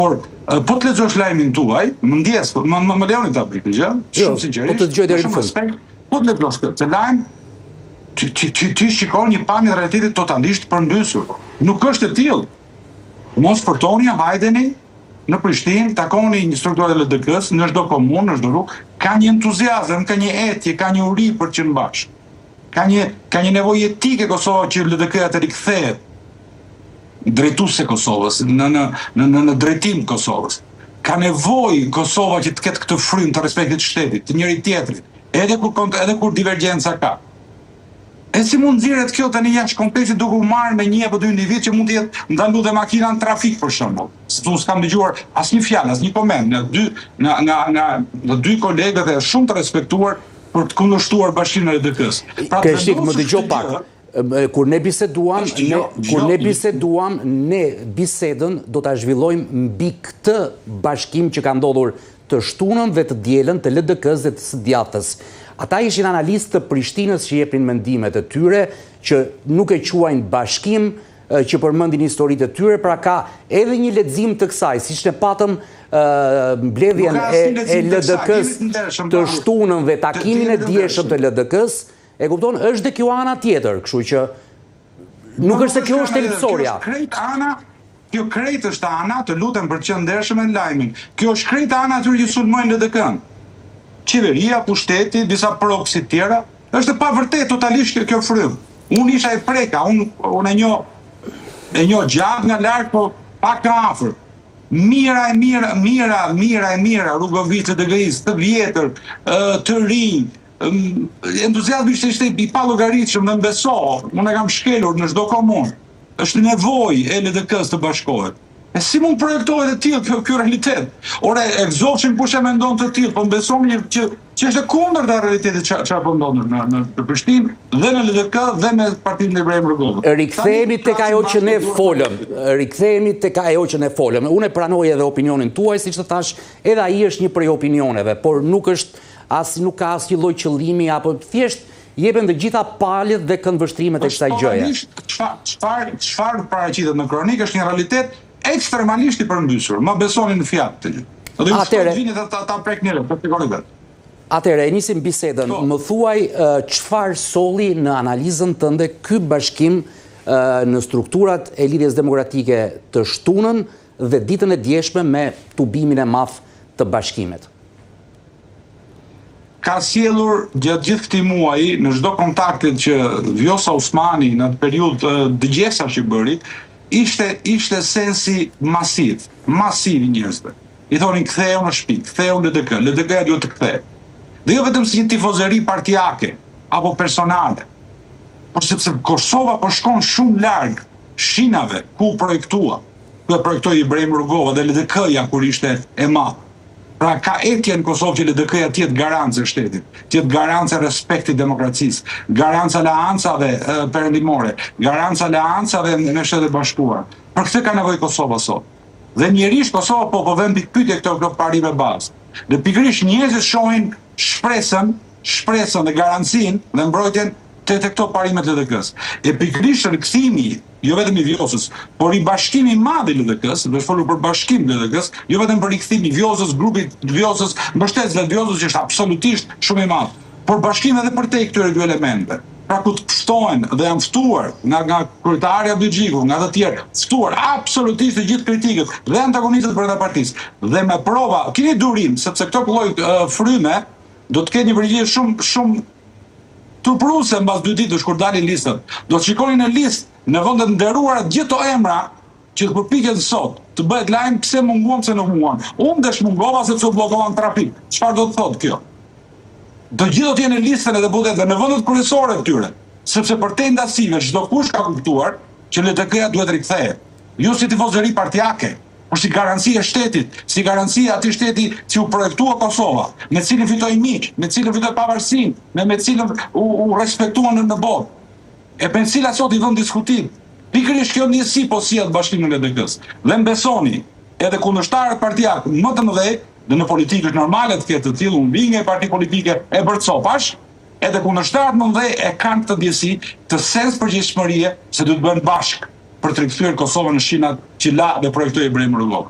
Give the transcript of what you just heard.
Por, po të lexosh lajmin tuaj, më ndjes, më lejoni ta bëj këtë gjë, shumë sinqerisht. Po të dëgjoj deri në fund. Po të lexosh këtë lajm, ti shikon një pamje realitetit totalisht përmbysur. Nuk është e tillë. Mos fortoni, hajdeni në Prishtinë, takoni një strukturë të LDK-s, në çdo komunë, në çdo rrugë, ka një entuziazëm, ka një etje, ka një uri për të qenë bashkë. Ka një nevojë etike Kosova që LDK-ja të rikthehet drejtuese Kosovës, në drejtim Kosovës. Ka nevojë Kosova që të ketë këtë frym të respektit shtetit, të njëri tjetrit, edhe kur divergjenca ka. E si mund nxirret kjo tani jashtë kompleksit duke u marrë me një apo dy individ që mund të jetë ndalu dhe makina në trafik për shembull. Sepse unë s'kam dëgjuar asnjë fjalë, asnjë koment nga dy kolegët e shumë të respektuar për të kundërshtuar bashkimin e LDK-s. Pra më dëgjoj pak. Kur ne biseduam, ne bisedën do ta zhvillojmë mbi këtë bashkim që ka ndodhur të shtunën dhe të dielën të LDK-s dhe të së djathtës. Ata ishin analistë të Prishtinës që jepnin mendimet e tyre, që nuk e quajnë bashkim, që përmendin historitë e tyre, pra ka edhe një lexim të kësaj, siç ne patëm mbledhjen e LDK-s të shtunën dhe takimin e dieshëm të LDK-s, e kupton, është dhe kjo ana tjetër, kështu që nuk është se kjo është elipsoria. Kjo krejt është ana, të lutem për të qenë ndershëm me lajmin. Kjo është krejt ana atyre që sulmojnë LDK-n. Qeveria, pushteti, disa proksit tjera, është pa vërtet totalisht kjo frym. Unë isha e preka, unë e njoh gjatë nga larg, po pak të afër. Mira, Rrugovicë, DGI-s, të vjetër, të rinj, entuziazmi ishte i pa llogaritshëm dhe mbeso, unë e kam shkelur në çdo komunë. Është nevojë e LDK-s të bashkohet. E si mund projektohet e tillë kjo realitet? Ore, e gëzofshin kush e mendon të tillë, po besoni që është kundër të realitetit çfarë po ndodh në Prishtinë dhe në LDK dhe me Partinë e Ibrahim Rugova. Rikthehemi tek ajo që ne folëm. Unë e pranoj edhe opinionin tuaj, siç të thash, edhe ai është një prej opinioneve, por nuk ka asnjë lloj qëllimi apo thjesht jepen të gjitha palët dhe këndvështrimet e kësaj gjëje. Çfarë paraqitet në kronikë është një realitet ekstremalisht i përmbysur. Ma besoni në fjalë të një. Dhe ju vini ta prek njëre, të pikoni vetë. Atëre, e nisim bisedën. Më thuaj çfarë solli në analizën tënde ky bashkim në strukturat e Lidhjes Demokratike të shtunën dhe ditën e djeshme me tubimin e madh të bashkimit. Ka sjellur gjatë gjithë këtij muaji në çdo kontaktet që Vjosa Osmani në atë periudhë dëgjesa që bëri, ishte sensi masiv i njerëzve. I thonin ktheu në shtëpi, ktheu në LDK, LDK-ja duhet të kthehet. Dhe jo vetëm si një tifozëri partijake apo personale, por sepse Kosova po shkon shumë larg shinave ku projektua. Ku e projektoi Ibrahim Rugova dhe LDK-ja kur ishte e madh. Pra ka etje në Kosovë që LDK-ja të jetë garancë e shtetit, të jetë garancë e respektit demokracisë, garancë aleancave perëndimore, garancë aleancave me Shtetet e Bashkuara. Për këtë ka nevojë Kosova sot. Dhe njërisht Kosova po vën pikpyetje këto parime bazë. Dhe pikërisht njerëzit shohin shpresën dhe garancinë dhe mbrojtjen te këto parimet e LDK-s. E pikërisht rikthimi, jo vetëm i Vjosës, por i bashkimi i madh i LDK-s, do të folur për bashkim të LDK-s, jo vetëm për rikthimin i Vjosës, grupit të Vjosës, mbështetësve të Vjosës që është absolutisht shumë i madh, por bashkim edhe për te këtyre dy elementeve. Pra ku të ftohen dhe janë ftuar nga kryetarja Byxhiku, nga të tjerë, ftuar absolutisht të gjithë kritikët dhe antagonistët brenda partisë. Dhe me prova, keni durim, sepse këto lloj fryme do të ketë një përgjigje shumë turpruese mbas 2 ditësh kur dalin listët. Do të shikonin në listë në vendet nderuara gjithë ato emra që të përpiqen sot të bëhet lajm pse munguam se nuk munguam. Unë dëshmungova sepse u bllokovan trafik. Çfarë do të thotë kjo? Do gjithë do të jenë në listën e deputetëve në vendet kryesore të tyre, sepse për te ndasive çdo kush ka kuptuar që LDK-ja duhet rikthehet. Jo si tifozëri partijake, por si garanci e shtetit, si garanci e atij shteti që u projektua Kosova, me cilin fitoi miq, me cilin fitoi pavarësinë, me cilin u respektuan në botë. E pensila sot i vën diskutim. Pikërisht kjo njësi po sjell bashkimin e LDK-s. Dhe mbesoni, edhe kundërshtarët partijak më të mëdhej, dhe në politikë është normale të ketë të tillë, unë vi nga parti politike e bërcopash, edhe kundërshtarët më mëdhej e kanë këtë ndjesi, të sens përgjegjësirie se duhet bëhen bashkë për të rikthyer Kosovën në shinat që la dhe projektoi Ibrahim Rugova.